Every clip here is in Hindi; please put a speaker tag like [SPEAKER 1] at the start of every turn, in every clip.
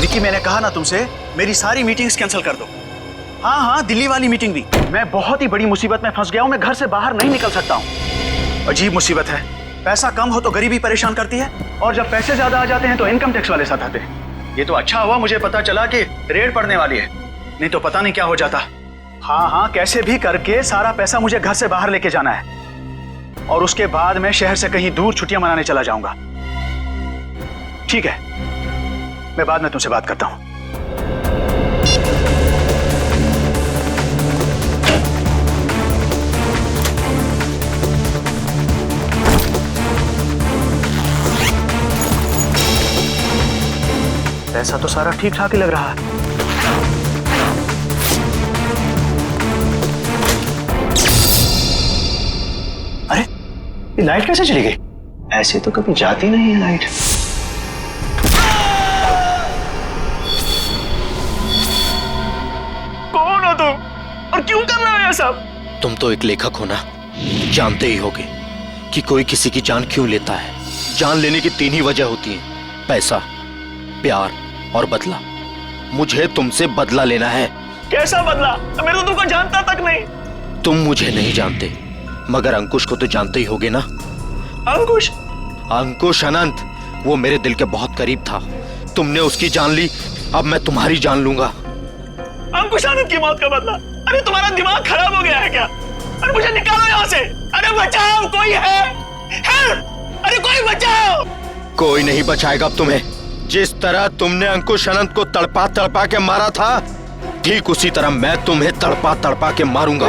[SPEAKER 1] विकी, मैंने कहा ना तुमसे, मेरी सारी मीटिंग्स कैंसिल कर दो। हाँ हाँ, दिल्ली वाली मीटिंग भी। मैं बहुत ही बड़ी मुसीबत में फंस गया हूँ, मैं घर से बाहर नहीं निकल सकता हूँ। अजीब मुसीबत है, पैसा कम हो तो गरीबी परेशान करती है, और जब पैसे ज्यादा आ जाते हैं तो इनकम टैक्स वाले साथ आते हैं। ये तो अच्छा हुआ मुझे पता चला कि रेड पड़ने वाली है, नहीं तो पता नहीं क्या हो जाता। हाँ हाँ, कैसे भी करके सारा पैसा मुझे घर से बाहर लेके जाना है, और उसके बाद मैं शहर से कहीं दूर छुट्टियां मनाने चला जाऊंगा। ठीक है, मैं बाद में तुमसे बात करता हूं। पैसा तो सारा ठीक ठाक ही लग रहा है। अरे, ये लाइट कैसे चली गई? ऐसे तो कभी जाती नहीं है लाइट। कौन हो तुम और क्यों कर रहे हो ये सब?
[SPEAKER 2] तुम तो एक लेखक हो ना, जानते ही होगे कि कोई किसी की जान क्यों लेता है। जान लेने की 3 ही वजह होती है, पैसा, प्यार और बदला। मुझे तुमसे बदला लेना है।
[SPEAKER 1] कैसा बदला? मैं तो तुमको जानता तक नहीं।
[SPEAKER 2] तुम मुझे नहीं जानते, मगर अंकुश को तो जानते ही होगे ना।
[SPEAKER 1] अंकुश?
[SPEAKER 2] अंकुश अनंत, वो मेरे दिल के बहुत करीब था। तुमने उसकी जान ली, अब मैं तुम्हारी जान लूंगा।
[SPEAKER 1] अंकुश आनंद की मौत का बदला? अरे तुम्हारा दिमाग खराब हो गया है क्या? अरे मुझे निकालो यहाँ से। अरे बचाओ, कोई है? हेल्प! अरे कोई बचाओ।
[SPEAKER 2] कोई नहीं बचाएगा अब तुम्हें। जिस तरह तुमने अंकुश अनंत को तड़पा तड़पा के मारा था, ठीक उसी तरह मैं तुम्हें तड़पा तड़पा के मारूंगा।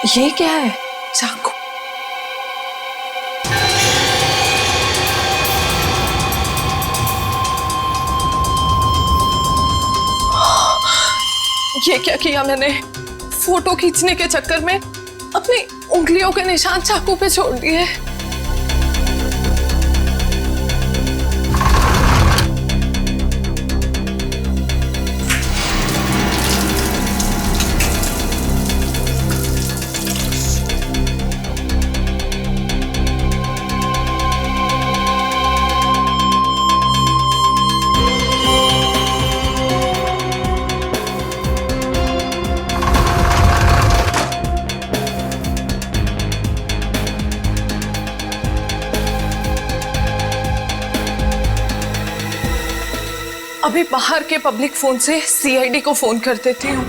[SPEAKER 3] ये क्या है? चाकू? ये क्या किया मैंने? फोटो खींचने के चक्कर में अपनी उंगलियों के निशान चाकू पे छोड़ दिए। अभी बाहर के पब्लिक फोन से सीआईडी को फोन कर देती हूँ।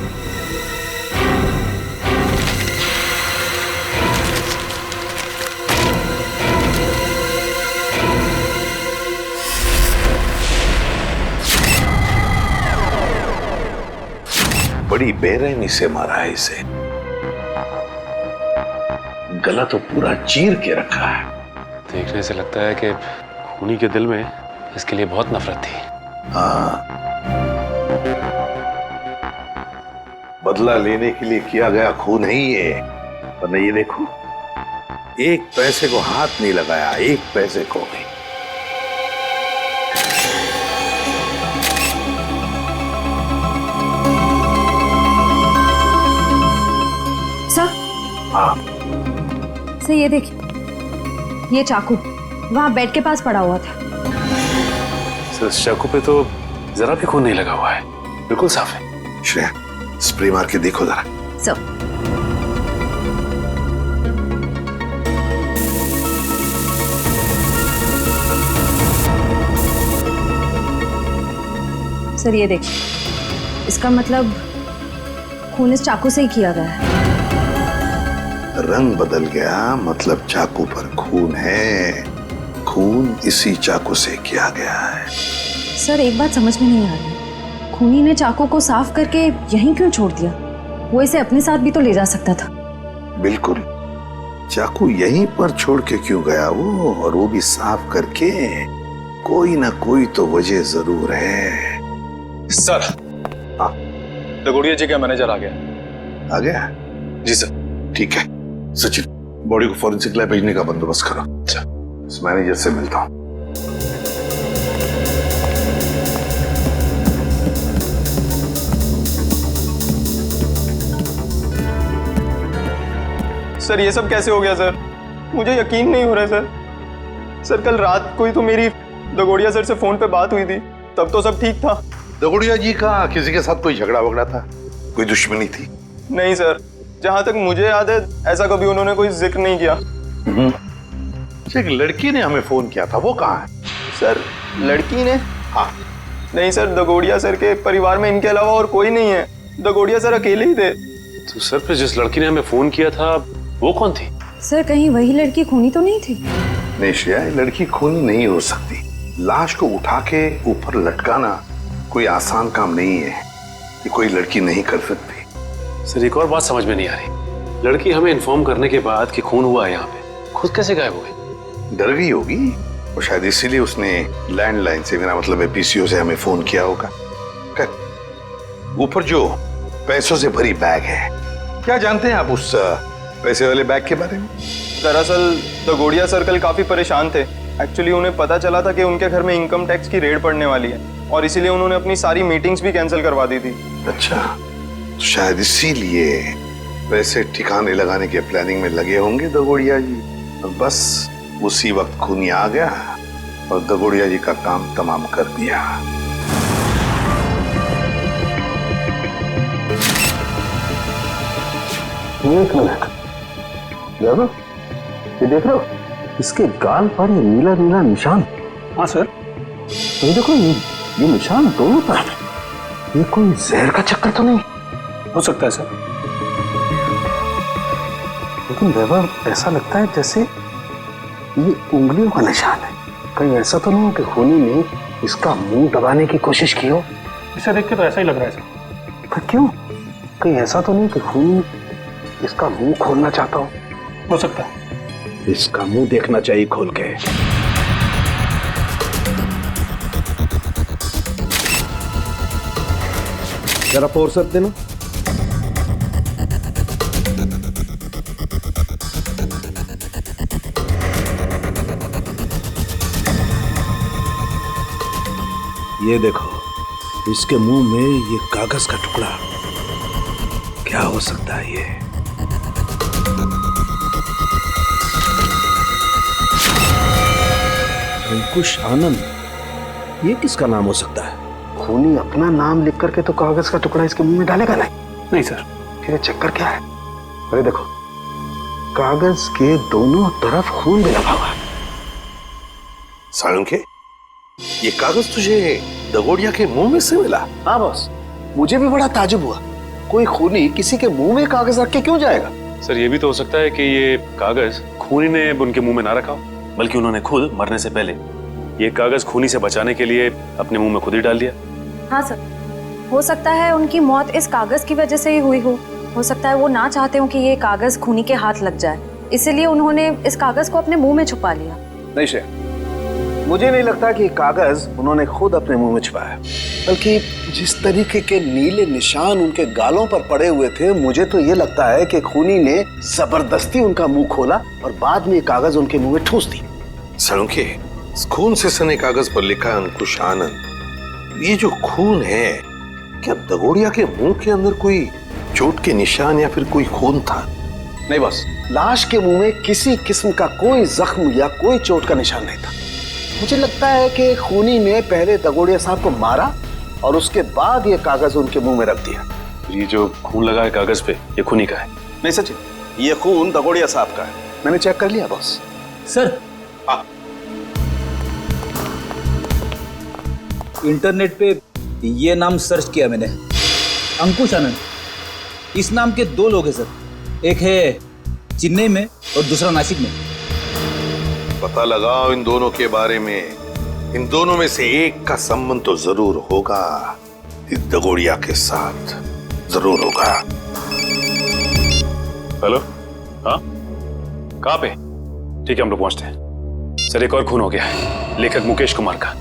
[SPEAKER 4] बड़ी बेरहमी से मारा है इसे। गला तो पूरा चीर के रखा है।
[SPEAKER 5] देखने से लगता है कि खूनी के दिल में इसके लिए बहुत नफरत थी।
[SPEAKER 4] हाँ, बदला लेने के लिए किया गया खून है ये। वरना ये देखो, एक पैसे को हाथ नहीं लगाया, एक पैसे को भी।
[SPEAKER 6] सर,
[SPEAKER 4] हाँ
[SPEAKER 6] सर ये देखिए, ये चाकू वहां बेड के पास पड़ा हुआ था।
[SPEAKER 5] सर, इस चाकू पे तो जरा भी खून नहीं लगा हुआ है, बिल्कुल साफ है।
[SPEAKER 4] श्रेया, स्प्रे मार के देखो जरा।
[SPEAKER 6] सर, सर ये देखिए, इसका मतलब खून इस चाकू से ही किया गया है।
[SPEAKER 4] रंग बदल गया, मतलब चाकू पर खून है। खून इसी चाकू से किया गया है।
[SPEAKER 6] सर एक बात समझ में नहीं आ रही, खूनी ने चाकू को साफ करके यहीं क्यों छोड़ दिया? वो इसे अपने साथ भी तो ले जा सकता था।
[SPEAKER 4] बिल्कुल, चाकू यहीं पर छोड़ के क्यों गया वो, और वो भी साफ करके? कोई ना कोई तो वजह जरूर है।
[SPEAKER 5] सर,
[SPEAKER 4] हाँ
[SPEAKER 5] दगोड़िया जी का मैनेजर आ गया।
[SPEAKER 4] आ गया?
[SPEAKER 5] जी सर।
[SPEAKER 4] ठीक है सचिन, बॉडी को फॉरेंसिक लैब भेजने का बंदोबस्त करो।
[SPEAKER 5] अच्छा।
[SPEAKER 4] इस मैनेजर से मिलता हूं।
[SPEAKER 7] सर ये सब कैसे हो गया सर? मुझे यकीन नहीं हो रहा है सर। सर कल रात को ही तो मेरी दगोड़िया सर से फोन पे बात हुई थी, तब तो सब ठीक था।
[SPEAKER 4] दगोड़िया जी का किसी के साथ कोई झगड़ा वगड़ा था? कोई दुश्मनी थी?
[SPEAKER 7] नहीं सर, जहां तक मुझे याद है ऐसा कभी उन्होंने कोई जिक्र नहीं किया।
[SPEAKER 4] एक लड़की ने हमें फोन किया था, वो कहाँ है?
[SPEAKER 7] सर लड़की ने?
[SPEAKER 4] हाँ।
[SPEAKER 7] नहीं सर, दगोड़िया सर के परिवार में इनके अलावा और कोई नहीं है। दगोड़िया सर अकेले ही थे।
[SPEAKER 5] तो सर फिर जिस लड़की ने हमें फोन किया था वो कौन थी?
[SPEAKER 6] सर कहीं वही लड़की खूनी तो नहीं थी?
[SPEAKER 4] नहीं श्रेया, लड़की खूनी नहीं हो सकती। लाश को उठा के ऊपर लटकाना कोई आसान काम नहीं है, ये कोई लड़की नहीं कर सकती।
[SPEAKER 5] सर एक और बात समझ में नहीं आ रही, लड़की हमें इन्फॉर्म करने के बाद कि खून हुआ है यहाँ पे, खुद कैसे गायब हो गई?
[SPEAKER 4] डर गई होगी और शायद इसीलिए उसने लैंडलाइन से, मेरा मतलब है पीसीओ से, हमें फोन किया होगा। ऊपर जो पैसों से भरी बैग है, क्या जानते हैं आप उस पैसे वाले बैग के बारे में?
[SPEAKER 7] दरअसल दगोड़िया सर कल काफी परेशान थे। एक्चुअली उन्हें पता चला था कि उनके घर में इनकम टैक्स की रेड पड़ने वाली है और इसीलिए उन्होंने अपनी सारी मीटिंग्स भी कैंसिल करवा दी थी।
[SPEAKER 4] अच्छा, तो शायद इसीलिए पैसे ठिकाने लगाने के प्लानिंग में लगे होंगे दगोड़िया जी। और बस उसी वक्त खूनी आ गया और दगोड़िया जी का काम तमाम कर दिया।
[SPEAKER 8] एक मिनट, ये देख रहे हो, इसके गाल पर ये नीला नीला निशान।
[SPEAKER 5] हाँ सर।
[SPEAKER 8] तो ये देखो, ये निशान दोनों तरफ। ये कोई जहर का चक्कर तो नहीं?
[SPEAKER 5] हो सकता है सर,
[SPEAKER 8] लेकिन वैभव ऐसा लगता है जैसे ये उंगलियों का निशान है। कहीं ऐसा तो नहीं कि खूनी ने इसका मुंह दबाने की कोशिश की हो?
[SPEAKER 5] इसे देख के तो ऐसा ही लग रहा है सर।
[SPEAKER 8] पर क्यों? कहीं ऐसा तो नहीं कि खूनी इसका मुंह खोलना चाहता
[SPEAKER 5] हो सकता है।
[SPEAKER 8] इसका मुंह देखना चाहिए खोल के। जरा फोर्स देना। ये देखो, इसके मुंह में ये कागज का टुकड़ा, क्या हो सकता है ये? अंकुश आनंद, ये किसका नाम हो सकता है? खूनी अपना नाम लिख करके तो कागज का टुकड़ा इसके मुंह में डालेगा नहीं।
[SPEAKER 5] नहीं सर।
[SPEAKER 8] फिर चक्कर क्या है? अरे देखो, कागज के दोनों तरफ खून भी लगा हुआ है।
[SPEAKER 4] साळुंखे, ये कागज तुझे दगोड़िया के मुंह में से मिला?
[SPEAKER 8] हाँ बॉस, मुझे भी बड़ा ताजुब हुआ। कोई खूनी किसी के मुंह में कागज रख के क्यों जाएगा?
[SPEAKER 5] सर ये भी तो हो सकता है कि ये कागज खूनी ने उनके मुंह में ना रखा हो, बल्कि उन्होंने खुद मरने से पहले ये कागज खूनी से बचाने के लिए अपने मुंह में खुद ही डाल दिया।
[SPEAKER 6] हाँ सर, हो सकता है उनकी मौत इस कागज की वजह से ही हुई हो सकता है वो ना चाहते हो कि ये कागज खूनी के हाथ लग जाए, इसीलिए उन्होंने इस कागज को अपने मुंह में छुपा लिया।
[SPEAKER 8] नहीं श्रेया, मुझे नहीं लगता कि कागज उन्होंने खुद अपने मुंह में छुपाया, बल्कि जिस तरीके के नीले निशान उनके गालों पर पड़े हुए थे, मुझे तो ये लगता है कि खूनी ने जबरदस्ती उनका मुंह खोला और बाद में ये कागज उनके मुंह में ठूस दी।
[SPEAKER 4] साळुंखे, खून से सने कागज पर लिखा है अंकुश आनंद। ये जो खून है, क्या दगोड़िया के मुंह के अंदर कोई चोट के निशान या फिर कोई खून था?
[SPEAKER 8] नहीं बस, लाश के मुंह में किसी किस्म का कोई जख्म या कोई चोट का निशान नहीं था। मुझे लगता है कि खूनी ने पहले दगोड़िया साहब को मारा और उसके बाद ये कागज उनके मुंह में रख दिया।
[SPEAKER 5] ये जो खून लगा है कागज पे, ये खूनी का है?
[SPEAKER 8] नहीं सचिन, ये खून दगोड़िया साहब का है। मैंने चेक कर लिया बॉस।
[SPEAKER 9] सर, इंटरनेट पे ये नाम सर्च किया मैंने, अंकुश आनंद। इस नाम के दो लोग हैं सर, एक है चेन्नई में और दूसरा नासिक में।
[SPEAKER 4] पता लगाओ इन दोनों के बारे में। इन दोनों में से एक का संबंध तो जरूर होगा, इस दगोड़िया के साथ जरूर होगा।
[SPEAKER 5] हेलो, हाँ, कहाँ पे? ठीक है, हम लोग पहुंचते हैं। सर, एक और खून हो गया है, लेखक मुकेश कुमार का।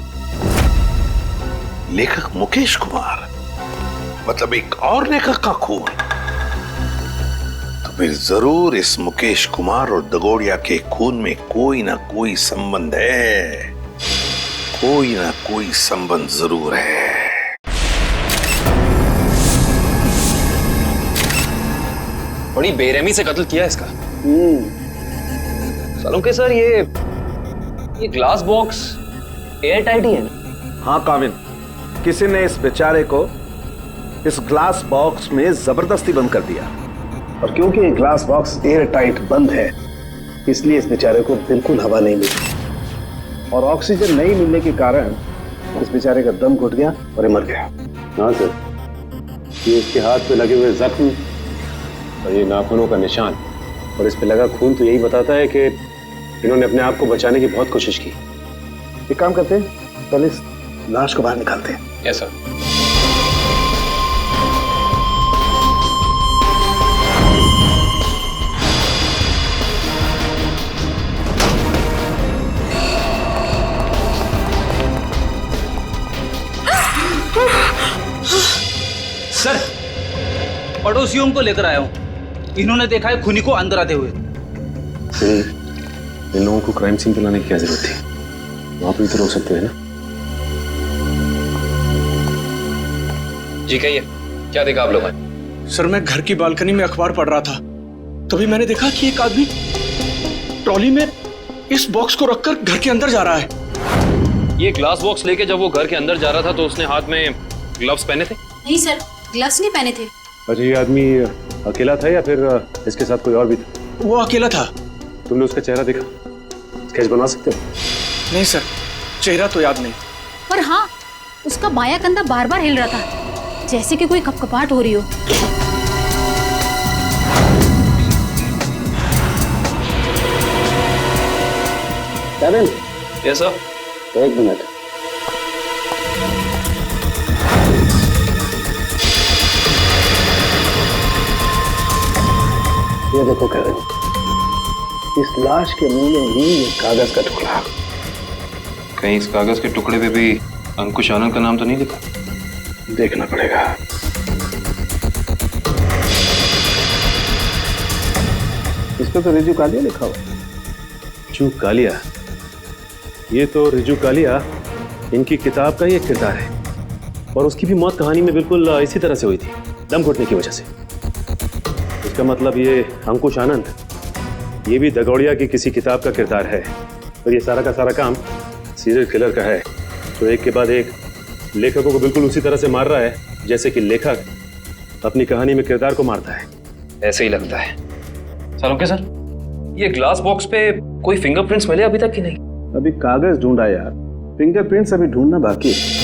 [SPEAKER 4] लेखक मुकेश कुमार? मतलब एक और लेखक का खून? तो फिर जरूर इस मुकेश कुमार और दगोड़िया के खून में कोई ना कोई संबंध है, कोई ना कोई संबंध जरूर है।
[SPEAKER 10] बड़ी बेरहमी से कत्ल किया इसका। सालुंके सर, ये ग्लास बॉक्स एयर टाइट ही है ना?
[SPEAKER 8] हाँ काविन, किसी ने इस बेचारे को इस ग्लास बॉक्स में जबरदस्ती बंद कर दिया, और क्योंकि ये ग्लास बॉक्स एयर टाइट बंद है, इसलिए इस बेचारे को बिल्कुल हवा नहीं मिली, और ऑक्सीजन नहीं मिलने के कारण इस बेचारे का दम घुट गया और ये मर गया।
[SPEAKER 5] हाँ सर, ये इसके हाथ पे लगे हुए जख्म और ये नाखूनों का निशान और इस पे लगा खून तो यही बताता है कि इन्होंने अपने आप को बचाने की बहुत कोशिश की।
[SPEAKER 8] एक काम करते हैं, पहले इस लाश को बाहर निकालते हैं।
[SPEAKER 10] Yes sir.
[SPEAKER 9] सर, पड़ोसियों को लेकर आया हूं, इन्होंने देखा है खूनी को अंदर आते हुए।
[SPEAKER 5] इन लोगों को क्राइम सीन पे लाने की क्या जरूरत थी? वहां पे भी तो रोक सकते हैं ना।
[SPEAKER 10] जी कहिए, क्या देखा आप लोगों ने?
[SPEAKER 11] सर, मैं घर की बालकनी में अखबार पढ़ रहा था, तभी मैंने देखा कि एक आदमी ट्रॉली में इस बॉक्स को रखकर घर के अंदर जा रहा है।
[SPEAKER 10] ये ग्लास बॉक्स लेके जब वो घर के अंदर जा रहा था तो उसने हाथ में ग्लव्स पहने थे?
[SPEAKER 12] नहीं सर, ग्लव्स नहीं पहने थे।
[SPEAKER 5] अच्छा, ये आदमी अकेला था या फिर इसके साथ कोई और भी था?
[SPEAKER 11] वो अकेला था।
[SPEAKER 5] तुमने उसका चेहरा देखा? स्केच बना सकते हो?
[SPEAKER 11] नहीं सर, चेहरा तो याद नहीं।
[SPEAKER 12] पर हाँ, उसका बायां कंधा बार बार हिल रहा था, जैसे कि कोई कपकपाहट हो रही हो।
[SPEAKER 8] कैविन,
[SPEAKER 10] यस सर।
[SPEAKER 8] एक मिनट। ये देखो कैविन, इस लाश के मुंह में ही एक कागज का टुकड़ा।
[SPEAKER 10] कहीं इस कागज के टुकड़े पे भी अंकुश आनंद का नाम तो नहीं लिखा?
[SPEAKER 8] देखना पड़ेगा। इस पे तो रिजू कालिया लिखा हुआ।
[SPEAKER 5] रिजू कालिया? ये तो रिजू कालिया इनकी किताब का ही एक किरदार है, और उसकी भी मौत कहानी में बिल्कुल इसी तरह से हुई थी, दम घुटने की वजह से। इसका मतलब ये अंकुश आनंद, ये भी दगोड़िया की किसी किताब का किरदार है, और ये सारा का सारा काम सीरियल किलर का है, जो एक के बाद एक लेखकों को बिल्कुल उसी तरह से मार रहा है जैसे कि लेखक अपनी कहानी में किरदार को मारता है।
[SPEAKER 10] ऐसे ही लगता है। सालुंके सर, ये ग्लास बॉक्स पे कोई फिंगरप्रिंट्स मिले अभी तक कि नहीं?
[SPEAKER 8] अभी कागज ढूंढा यार, फिंगरप्रिंट्स अभी ढूंढना बाकी है।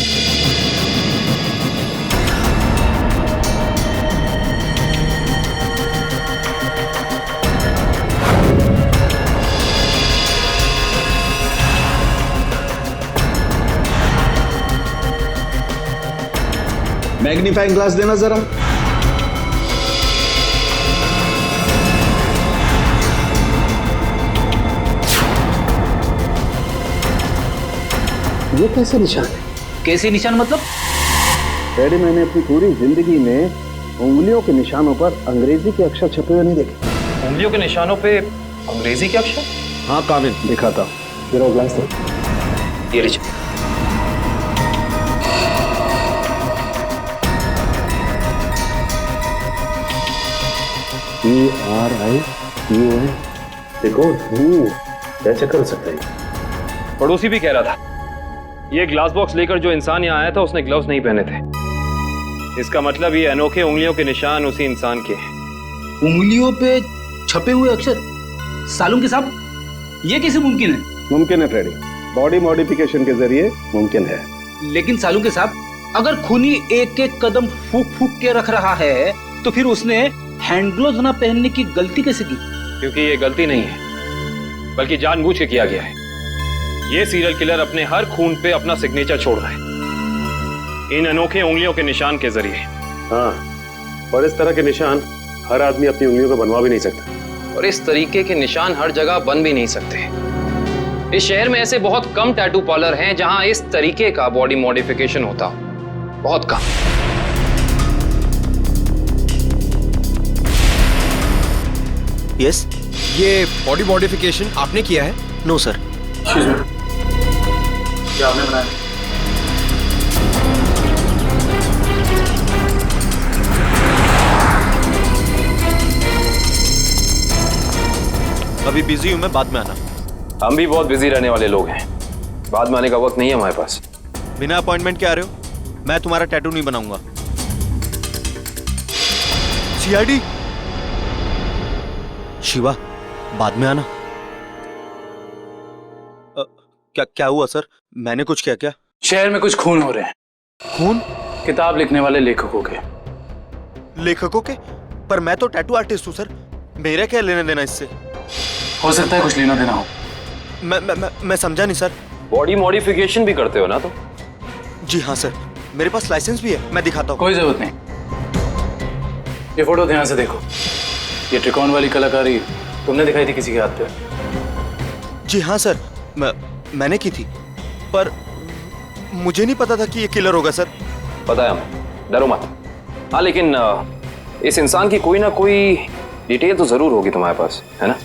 [SPEAKER 8] मैग्नीफाइंग ग्लास देना जरा। ये कैसे निशान है?
[SPEAKER 9] कैसे निशान मतलब?
[SPEAKER 8] डैडी, मैंने अपनी पूरी जिंदगी में उंगलियों के निशानों पर अंग्रेजी के अक्षर छपे हुए नहीं देखे।
[SPEAKER 10] उंगलियों के निशानों पे अंग्रेजी के अक्षर?
[SPEAKER 8] हाँ काविन, दिखाता हूँ। जरा ग्लास दे।
[SPEAKER 10] ये लीजिए।
[SPEAKER 5] ERIUN, देखो क्या चेक कर सकता है।
[SPEAKER 10] पड़ोसी भी कह रहा था, ये ग्लास बॉक्स लेकर जो इंसान यहाँ आया था उसने ग्लव्स नहीं पहने थे। इसका मतलब ये अनोखे उंगलियों के निशान उसी इंसान के हैं।
[SPEAKER 9] उंगलियों पे छपे हुए अक्षर? सालुंके साहब, ये कैसे मुमकिन है?
[SPEAKER 8] मुमकिन है फ्रेडी, बॉडी मॉडिफिकेशन के जरिए मुमकिन है।
[SPEAKER 9] लेकिन सालुंके साहब, अगर खूनी एक एक कदम फूक फूक के रख रहा है तो फिर उसने हैंड ग्लोव्स ना पहनने की गलती कैसे की?
[SPEAKER 10] क्योंकि ये गलती नहीं है, बल्कि जानबूझ के किया गया है। ये सीरियल किलर अपने हर खून पे अपना सिग्नेचर छोड़ रहा है, इन अनोखे उंगलियों के निशान के जरिए।
[SPEAKER 5] हाँ, और इस तरह के निशान हर आदमी अपनी उंगलियों पर बनवा भी नहीं सकता।
[SPEAKER 10] और इस तरीके के निशान हर जगह बन भी नहीं सकते। इस शहर में ऐसे बहुत कम टैटू पार्लर हैं जहां इस तरीके का बॉडी मॉडिफिकेशन होता हो, बहुत कम।
[SPEAKER 2] यस।
[SPEAKER 13] ये बॉडी मॉडिफिकेशन आपने किया है?
[SPEAKER 2] No sir.
[SPEAKER 11] क्या आपने बनाया?
[SPEAKER 2] अभी बिजी हूं मैं, बाद में आना।
[SPEAKER 10] हम भी बहुत बिजी रहने वाले लोग हैं, बाद में आने का वक्त नहीं है हमारे पास।
[SPEAKER 2] बिना अपॉइंटमेंट के आ रहे हो? मैं तुम्हारा टैटू नहीं बनाऊंगा। सीआईडी। शिवा, बाद में आना। क्या हुआ सर? मैंने कुछ किया क्या?
[SPEAKER 14] शहर में कुछ खून हो रहे हैं।
[SPEAKER 2] खून?
[SPEAKER 14] किताब लिखने वाले लेखकों के।
[SPEAKER 2] लेखकों के? पर मैं तो टैटू आर्टिस्ट हूं सर, मेरा क्या लेना देना इससे?
[SPEAKER 14] हो सकता है कुछ लेना देना हो।
[SPEAKER 2] मैं समझा नहीं सर।
[SPEAKER 10] बॉडी मॉडिफिकेशन भी करते हो ना तुम?
[SPEAKER 2] जी हाँ सर, मेरे पास लाइसेंस भी है, मैं दिखाता हूँ।
[SPEAKER 14] कोई जरूरत नहीं। ये फोटो ध्यान से देखो। ये त्रिकोण वाली कलाकारी तुमने दिखाई थी किसी के हाथ पे?
[SPEAKER 2] जी हाँ सर, मैंने की थी, पर मुझे नहीं पता था कि ये किलर होगा सर।
[SPEAKER 10] पता है हमें, डरो मत। हाँ, लेकिन इस इंसान की कोई ना कोई डिटेल तो जरूर होगी तुम्हारे पास, है ना?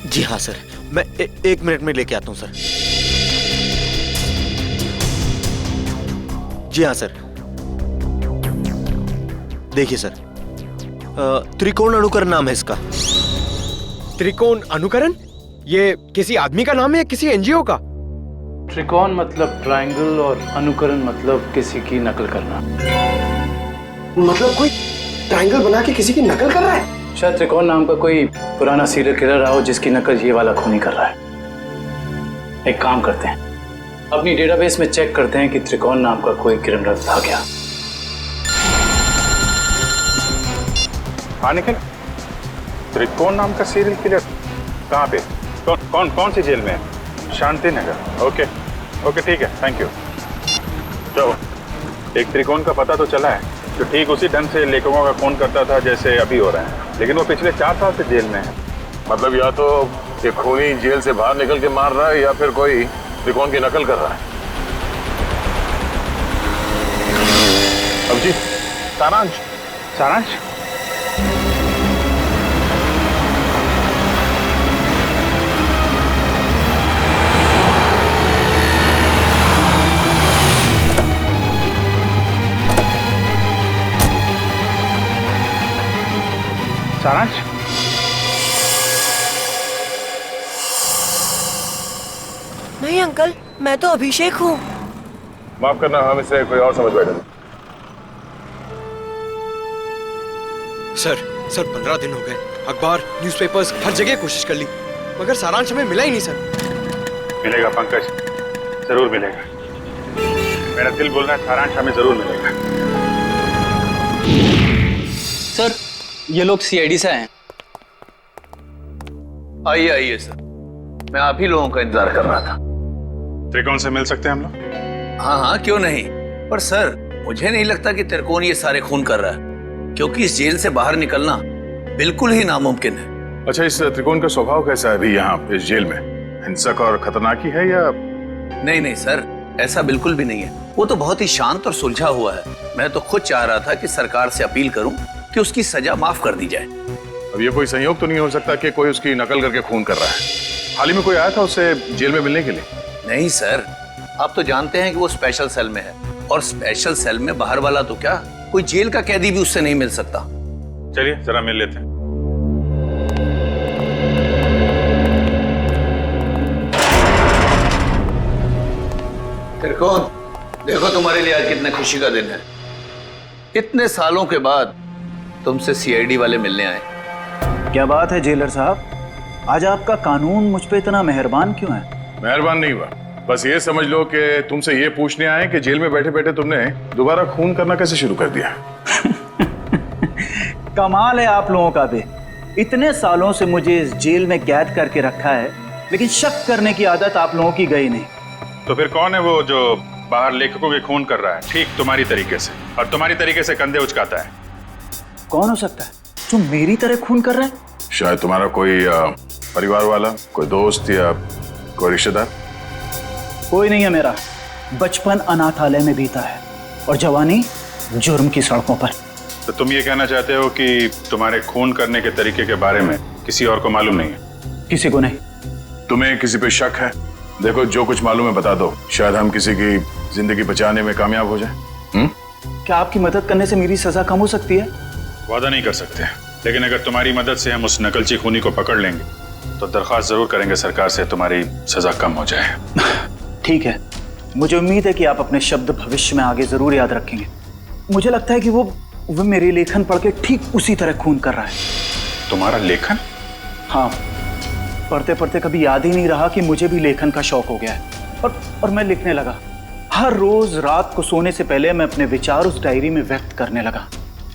[SPEAKER 2] जी हाँ सर, मैं 1 मिनट में लेके आता हूँ सर। जी हाँ सर, देखिए सर, त्रिकोण अनुकरण नाम है इसका।
[SPEAKER 13] त्रिकोण अनुकरण? ये किसी आदमी का नाम है या किसी एनजीओ का?
[SPEAKER 14] त्रिकोण मतलब ट्रायंगल और अनुकरण मतलब किसी की नकल करना।
[SPEAKER 11] मतलब कोई ट्रायंगल बना के किसी की नकल कर रहा है?
[SPEAKER 14] शायद त्रिकोण नाम का कोई पुराना सीरियल किलर रहा हो जिसकी नकल ये वाला खूनी कर रहा है। एक काम करते हैं, अपनी डेटाबेस में चेक करते हैं कि त्रिकोण नाम का कोई क्रिमिनल था क्या।
[SPEAKER 15] हाँ निखिल, त्रिकोण नाम का सीरियल किलर कहाँ पे? कौन सी जेल में है? शांति नगर। ओके ठीक है, थैंक यू। चलो, एक त्रिकोण का पता तो चला है जो ठीक उसी ढंग से लेखकों का खून करता था जैसे अभी हो रहा है, लेकिन वो पिछले 4 साल से जेल में है।
[SPEAKER 4] मतलब या तो ये खूनी जेल से बाहर निकल के मार रहा है या फिर कोई त्रिकोण की नकल कर रहा है।
[SPEAKER 15] अब जी, सारांश।
[SPEAKER 16] नहीं अंकल, मैं तो अभिषेक हूँ।
[SPEAKER 4] माफ करना, हम इसे कोई और समझ बैठे।
[SPEAKER 13] सर 15 दिन हो गए, अखबार, न्यूज़पेपर्स, हर जगह कोशिश कर ली, मगर सारांश हमें मिला ही नहीं सर।
[SPEAKER 15] मिलेगा पंकज, जरूर मिलेगा। मेरा दिल बोल रहा है सारांश हमें जरूर मिलेगा।
[SPEAKER 9] सर, ये लोग सीआईडी से आए हैं।
[SPEAKER 8] आइए सर, मैं आप ही लोगों का इंतजार कर रहा था।
[SPEAKER 15] त्रिकोण से मिल सकते हैं हम लोग?
[SPEAKER 8] हाँ, क्यों नहीं। पर सर, मुझे नहीं लगता कि त्रिकोण ये सारे खून कर रहा है, क्योंकि इस जेल से बाहर निकलना बिल्कुल ही नामुमकिन है।
[SPEAKER 15] अच्छा, इस त्रिकोण का स्वभाव कैसा है अभी यहाँ इस जेल में? हिंसक और खतरनाक ही है या?
[SPEAKER 8] नहीं सर, ऐसा बिल्कुल भी नहीं है। वो तो बहुत ही शांत और सुलझा हुआ है। मैं तो खुद चाह रहा था कि सरकार से अपील करूं कि उसकी सजा माफ कर दी जाए।
[SPEAKER 15] अब ये कोई संयोग तो नहीं हो सकता कि कोई उसकी नकल करके खून कर रहा है? हाल ही में कोई आया था उससे जेल में मिलने के लिए?
[SPEAKER 8] नहीं सर, आप तो जानते हैं कि वो स्पेशल सेल में है, और स्पेशल सेल में बाहर वाला तो क्या, कोई जेल का कैदी भी उससे नहीं मिल सकता।
[SPEAKER 15] चलिए जरा मिल लेते हैं।
[SPEAKER 8] त्रिकोण, देखो तुम्हारे लिए आज कितने खुशी का दिन है। इतने सालों के बाद तुमसे सीआईडी वाले मिलने आए।
[SPEAKER 9] क्या बात है जेलर साहब, आज आपका कानून मुझ पे इतना मेहरबान क्यों है?
[SPEAKER 15] मेहरबान नहीं हुआ, बस ये समझ लो कि तुमसे ये पूछने आए कि जेल में बैठे बैठे तुमने दोबारा खून करना कैसे शुरू कर दिया?
[SPEAKER 9] कमाल है आप लोगों का भी। इतने सालों से मुझे इस जेल में कैद करके रखा है, लेकिन शक करने की आदत आप लोगों की गई नहीं।
[SPEAKER 15] तो फिर कौन है वो जो बाहर लेखकों के खून कर रहा है ठीक तुम्हारी तरीके से, और तुम्हारी तरीके से कंधे उचकाता है?
[SPEAKER 9] कौन हो सकता है जो मेरी तरह खून कर रहा है?
[SPEAKER 15] शायद तुम्हारा कोई परिवार वाला, कोई दोस्त या कोई रिश्तेदार।
[SPEAKER 9] कोई नहीं है मेरा। बचपन अनाथालय में बीता है और जवानी जुर्म की सड़कों पर।
[SPEAKER 15] तो तुम ये कहना चाहते हो कि तुम्हारे खून करने के तरीके के बारे में किसी और को मालूम नहीं है?
[SPEAKER 9] किसी को नहीं।
[SPEAKER 15] तुम्हें किसी पे शक है? देखो, जो कुछ मालूम है बता दो, शायद हम किसी की जिंदगी बचाने में कामयाब हो जाए।
[SPEAKER 9] क्या आपकी मदद करने से मेरी सजा कम हो सकती है?
[SPEAKER 15] वादा नहीं कर सकते, लेकिन अगर तुम्हारी मदद से हम उस नकलची खूनी को पकड़ लेंगे तो दरख्वास्त जरूर करेंगे सरकार से तुम्हारी सजा कम हो जाए।
[SPEAKER 9] ठीक है, मुझे उम्मीद है कि आप अपने शब्द भविष्य में आगे जरूर याद रखेंगे। मुझे लगता है कि वो मेरे लेखन पढ़ के ठीक उसी तरह खून कर रहा है।
[SPEAKER 15] तुम्हारा लेखन?
[SPEAKER 9] हाँ, पढ़ते पढ़ते कभी याद ही नहीं रहा कि मुझे भी लेखन का शौक हो गया है और मैं लिखने लगा। हर रोज रात को सोने से पहले मैं अपने विचार उस डायरी में व्यक्त करने लगा।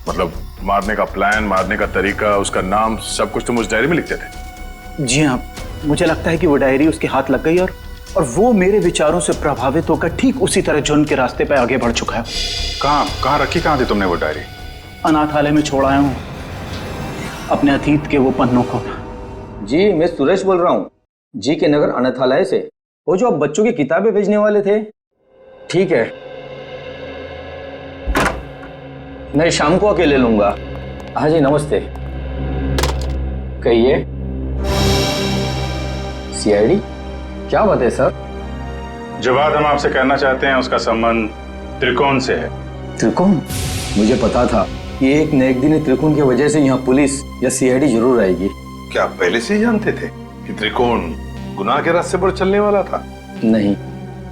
[SPEAKER 15] मतलब मारने का प्लान, मारने का तरीका, उसका नाम, सब कुछ तुम उस डायरी में लिखते थे?
[SPEAKER 9] जी हाँ, मुझे लगता है कि वो डायरी उसके हाथ लग गई और वो मेरे विचारों से प्रभावित होकर ठीक उसी तरह जुर्म के रास्ते पर आगे बढ़ चुका है।
[SPEAKER 15] कहाँ रखी, कहाँ थी तुमने वो डायरी?
[SPEAKER 9] अनाथालय में छोड़ आया हूँ अपने अतीत के वो पन्नों को।
[SPEAKER 17] जी, मैं सुरेश बोल रहा हूँ, जी के नगर अनाथालय से। वो जो आप बच्चों की किताबें भेजने वाले थे। ठीक है, मैं शाम को आके ले लूंगा। हाँ जी, नमस्ते। कहिए। सीआईडी? क्या बात है सर?
[SPEAKER 15] जो बात हम आपसे करना चाहते हैं उसका संबंध त्रिकोण से है।
[SPEAKER 17] त्रिकोण? मुझे पता था कि एक न एक दिन त्रिकोण की वजह से यहाँ पुलिस या सीआईडी जरूर आएगी।
[SPEAKER 4] क्या आप पहले से ही जानते थे कि त्रिकोण गुनाह के रास्ते पर चलने वाला था?
[SPEAKER 17] नहीं,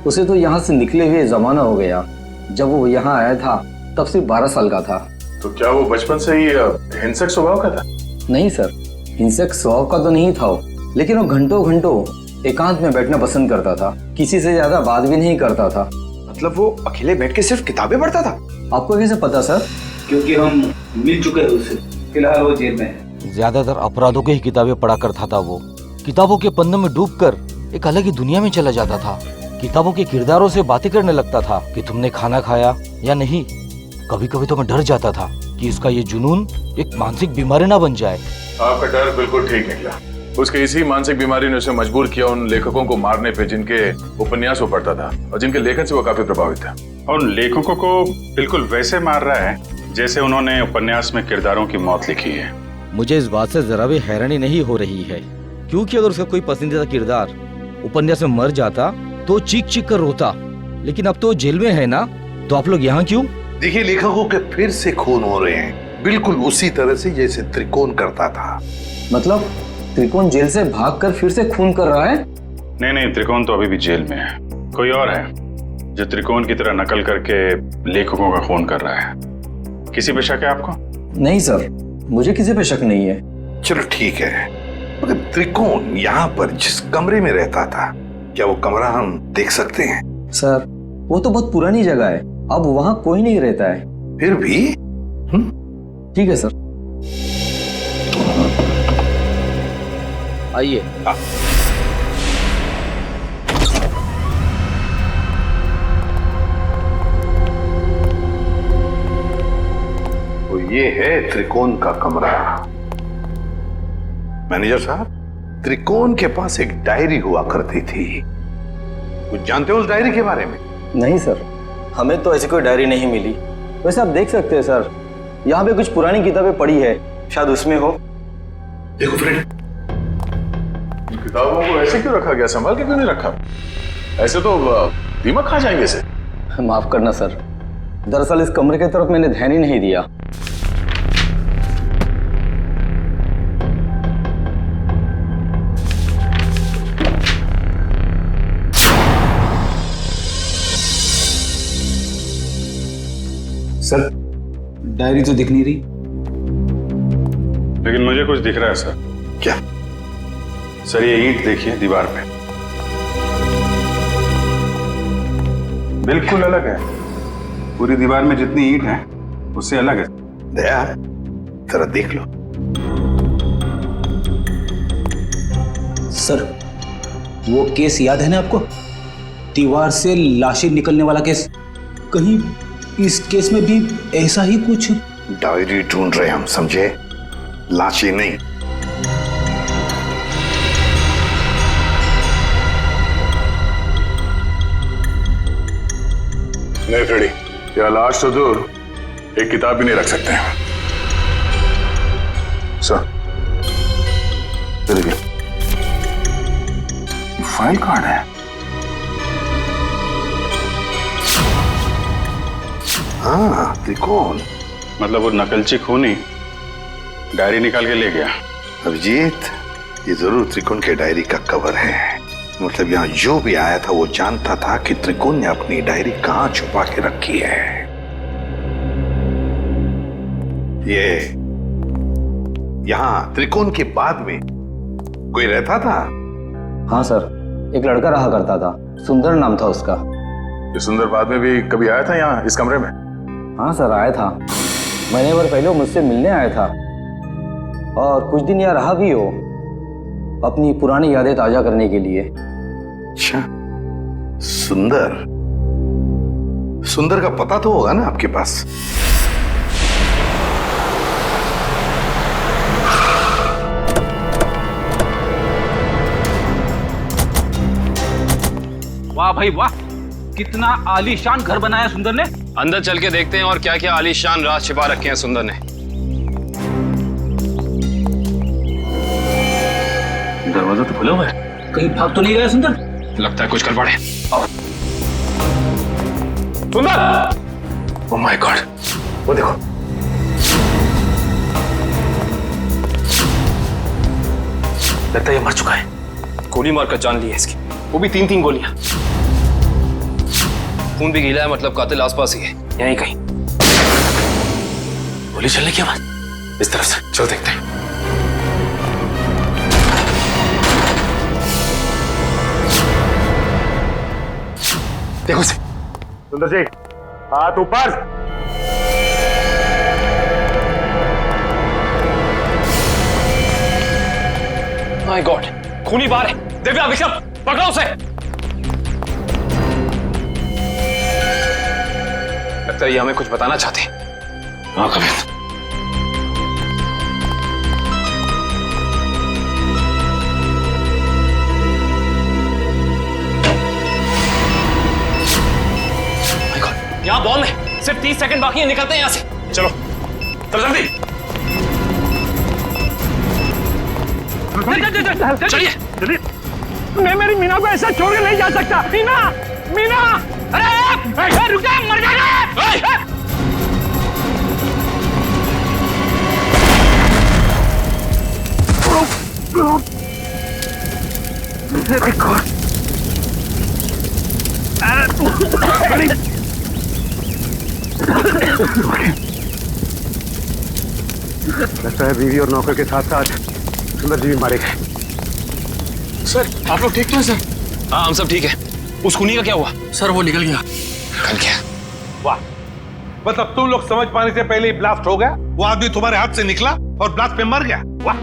[SPEAKER 17] उसे तो यहाँ से निकले हुए जमाना हो गया। जब वो यहाँ आया था तब सिर्फ 12 साल का था।
[SPEAKER 15] तो क्या वो बचपन से ही हिंसक स्वभाव का था?
[SPEAKER 17] नहीं सर, हिंसक स्वभाव का तो नहीं था वो, लेकिन वो घंटों घंटों एकांत में बैठना पसंद करता था। किसी से ज्यादा बात भी नहीं करता था।
[SPEAKER 13] मतलब वो अकेले बैठ के सिर्फ किताबें पढ़ता था?
[SPEAKER 17] आपको कैसे पता सर?
[SPEAKER 14] क्योंकि हम मिल चुके हैं उससे। फिलहाल वो जेल में है।
[SPEAKER 2] ज्यादातर अपराधों की ही किताबें पढ़ा करता था वो। किताबों के पन्नों में डूबकर एक अलग ही दुनिया में चला जाता था। किताबों के किरदारों से बातें करने लगता था कि तुमने खाना खाया या नहीं। कभी कभी तो मैं डर जाता था कि इसका ये जुनून एक मानसिक बीमारी ना बन जाए।
[SPEAKER 15] आपका डर बिल्कुल ठीक निकला। उसके इसी मानसिक बीमारी ने उसे मजबूर किया उन लेखकों को मारने पे जिनके उपन्यास वो पढ़ता था और जिनके लेखन से वो काफी प्रभावित था। और उन लेखकों को बिल्कुल वैसे मार रहा है जैसे उन्होंने उपन्यास में किरदारों की मौत लिखी है।
[SPEAKER 2] मुझे इस बात से जरा भी हैरानी नहीं हो रही है, क्योंकि अगर उसका कोई पसंदीदा किरदार उपन्यास में मर जाता तो चीख चीख कर रोता, लेकिन अब तो जेल में है ना, तो आप लोग यहाँ क्यों?
[SPEAKER 4] देखिए, लेखकों के फिर से खून हो रहे हैं, बिल्कुल उसी तरह से जैसे त्रिकोण करता था।
[SPEAKER 17] मतलब त्रिकोण जेल से भागकर फिर से खून कर रहा है?
[SPEAKER 15] नहीं, त्रिकोण तो अभी भी जेल में है। कोई और है जो त्रिकोण की तरह नकल करके लेखकों का खून कर रहा है। किसी पे शक है आपको?
[SPEAKER 17] नहीं सर, मुझे किसी पे शक नहीं है।
[SPEAKER 4] चलो ठीक है, मगर त्रिकोण यहाँ पर जिस कमरे में रहता था, क्या वो कमरा हम देख सकते हैं?
[SPEAKER 17] सर, वो तो बहुत पुरानी जगह है, अब वहाँ कोई नहीं रहता है।
[SPEAKER 4] फिर भी
[SPEAKER 17] ठीक है सर,
[SPEAKER 2] आइए।
[SPEAKER 4] तो ये है त्रिकोण का कमरा। मैनेजर साहब, त्रिकोण के पास एक डायरी हुआ करती थी, कुछ जानते हो उस डायरी के बारे में?
[SPEAKER 17] नहीं सर, हमें तो ऐसी कोई डायरी नहीं मिली। वैसे आप देख सकते हैं सर, यहाँ पे कुछ पुरानी किताबें पड़ी है, शायद उसमें हो।
[SPEAKER 4] देखो फ्रेंड,
[SPEAKER 15] किताबों को ऐसे क्यों रखा गया? संभाल के क्यों नहीं रखा? ऐसे तो दीमक खा जाएंगे इसे।
[SPEAKER 17] माफ करना सर, दरअसल इस कमरे की तरफ मैंने ध्यान ही नहीं दिया।
[SPEAKER 14] सर, डायरी तो दिख नहीं रही।
[SPEAKER 15] लेकिन मुझे कुछ दिख रहा है सर।
[SPEAKER 4] क्या?
[SPEAKER 15] सर, ये ईंट देखिए दीवार पे, बिल्कुल अलग है। पूरी दीवार में जितनी ईंट है उससे अलग है।
[SPEAKER 4] दया, जरा देख लो।
[SPEAKER 9] सर, वो केस याद है ना आपको
[SPEAKER 18] दीवार से लाशें निकलने वाला केस, कहीं इस केस में भी ऐसा ही कुछ?
[SPEAKER 4] डायरी ढूंढ रहे हम, समझे? लाशें नहीं।
[SPEAKER 15] नहीं फ्रेडी, या लाश से दूर एक किताब भी नहीं रख सकते हैं। सर, देखिए, फाइल कार्ड है।
[SPEAKER 4] हाँ, त्रिकोण।
[SPEAKER 15] मतलब वो नकलची खूनी डायरी निकाल के ले गया।
[SPEAKER 4] अभिजीत, ये जरूर त्रिकोण के डायरी का कवर है। मतलब यहाँ जो भी आया था वो जानता था कि त्रिकोण ने अपनी डायरी कहाँ छुपा के रखी है। ये यहाँ त्रिकोण के बाद में कोई रहता था?
[SPEAKER 17] हाँ सर, एक लड़का रहा करता था, सुंदर नाम था उसका।
[SPEAKER 15] ये सुंदर बाद में भी कभी आया था यहाँ इस कमरे में?
[SPEAKER 17] हाँ सर, आया था। महीने भर पहले वो मुझसे मिलने आया था और कुछ दिन यहाँ रहा भी हो, अपनी पुरानी यादें ताजा करने के लिए।
[SPEAKER 4] अच्छा, सुंदर। सुंदर का पता तो होगा ना आपके पास?
[SPEAKER 18] वाह भाई वाह, कितना आलीशान घर बनाया सुंदर ने।
[SPEAKER 10] अंदर चल के देखते हैं और क्या क्या आलीशान राज छिपा रखे हैं सुंदर ने।
[SPEAKER 18] दरवाजा तो खुला हुआ है, कहीं भाग तो नहीं गया सुंदर?
[SPEAKER 10] लगता है कुछ गड़बड़ है।
[SPEAKER 15] सुंदर! ओह माय गॉड, वो देखो।
[SPEAKER 10] लगता है ये मर चुका है। गोली मारकर जान ली है इसकी, वो भी 3-3 गोलियां। खून भी गीला है, मतलब कातिल आसपास ही है, यहीं कहीं।
[SPEAKER 15] गोली चलने की आवाज इस तरफ से, चलो देखते हैं। देखो से। सुंदर जी, हाथ ऊपर।
[SPEAKER 10] माय गॉड, खूनी बाहर है। दिव्या, विक्रम, पकड़ो उसे। लगता है ये हमें कुछ बताना चाहते हैं। हाँ कभी। यहाँ बॉल है, सिर्फ 30 सेकंड बाकी है, निकलते हैं यहाँ से। चलो जल्दी चलिए।
[SPEAKER 11] मैं मेरी मीना को ऐसा छोड़ के नहीं जा सकता। मीना, मीना, अरे रुक जा, मर जाएगा।
[SPEAKER 15] लगता है बीवी और नौकर के साथ साथ सुंदर जी भी मारे गए।
[SPEAKER 10] सर, आप लोग ठीक तो हैं सर? हाँ, हम सब ठीक है। उस खूनी का क्या हुआ? सर, वो निकल गया। निकल गया?
[SPEAKER 19] वाह, मतलब तुम लोग समझ पाने से पहले ही ब्लास्ट हो गया। वो आदमी तुम्हारे हाथ से निकला और ब्लास्ट पे मर गया। वाह।